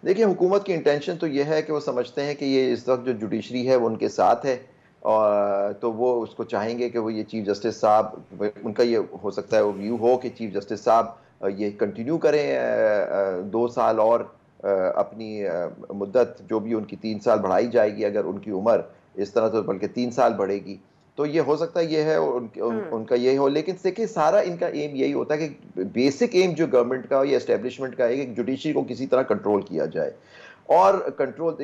देखिए, हुकूमत की इंटेंशन तो ये है कि वो समझते हैं कि ये इस वक़्त जो जुडिशरी है वो उनके साथ है, और तो वो उसको चाहेंगे कि वो ये चीफ़ जस्टिस साहब उनका ये हो सकता है वो व्यू हो कि चीफ़ जस्टिस साहब ये कंटिन्यू करें 2 साल और अपनी मुद्दत जो भी उनकी 3 साल बढ़ाई जाएगी अगर उनकी उम्र इस तरह तो बल्कि 3 साल बढ़ेगी। तो ये हो सकता है ये है हुँ। उनका यही हो, लेकिन देखिए सारा इनका एम यही होता है कि बेसिक एम जो गवर्नमेंट का या एस्टेब्लिशमेंट का है कि जुडिशरी को किसी तरह कंट्रोल किया जाए। और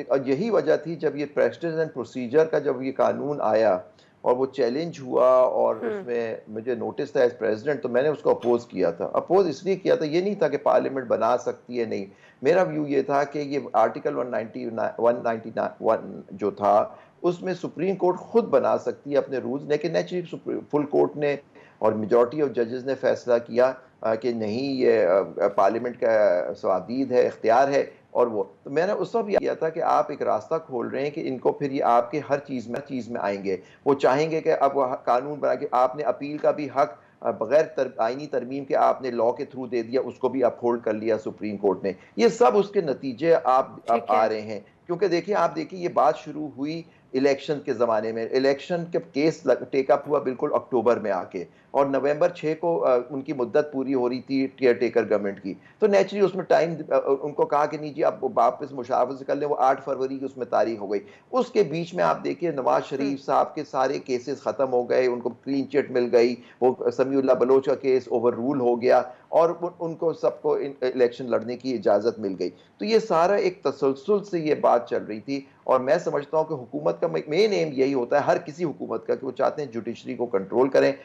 और यही वजह थी जब ये प्रेसिडेंस एंड प्रोसीजर का जब ये कानून आया और वो चैलेंज हुआ और हुँ। उसमें मुझे नोटिस था एज प्रेसिडेंट, तो मैंने उसको अपोज किया था। अपोज इसलिए किया था, ये नहीं था कि पार्लियामेंट बना सकती है, नहीं। मेरा व्यू ये था कि ये आर्टिकल 191 जो था उसमें सुप्रीम कोर्ट खुद बना सकती है अपने रूल्स, लेकिन नेचुरली फुल कोर्ट ने और मेजॉरिटी ऑफ जजेस ने फैसला किया कि नहीं, ये पार्लियामेंट का सवादीद है, इख्तियार है। और वो तो मैंने उस वक्त किया था कि आप एक रास्ता खोल रहे हैं कि इनको फिर ये आपके हर चीज़ में आएंगे। वो चाहेंगे कि अब वो कानून बना के आपने अपील का भी हक बगैर आईनी तरमीम के आपने लॉ के थ्रू दे दिया, उसको भी अपहोल्ड कर लिया सुप्रीम कोर्ट ने। ये सब उसके नतीजे आप अब ठीक आ है। रहे हैं, क्योंकि देखिए आप देखिए ये बात शुरू हुई इलेक्शन के ज़माने में। इलेक्शन के केस टेकअप हुआ बिल्कुल अक्टूबर में आके, और नवंबर 6 को उनकी मुद्दत पूरी हो रही थी केयर टेकर गवर्नमेंट की। तो नेचुरली उसमें टाइम उनको कहा कि नहीं जी आप वापस मुशावरे से कर लें, वो 8 फरवरी की उसमें तारीख हो गई। उसके बीच में आप देखिए नवाज हुँ। शरीफ साहब के सारे केसेस ख़त्म हो गए, उनको क्लीन चिट मिल गई, वो समीउल्लाह बलोच का केस ओवर रूल हो गया और उनको सबको इलेक्शन लड़ने की इजाज़त मिल गई। तो ये सारा एक तसलसल से ये बात चल रही थी, और मैं समझता हूँ कि हुकूमत का मेन एम यही होता है, हर किसी हुकूमत का, कि वो चाहते हैं जुडिशरी को कंट्रोल करें।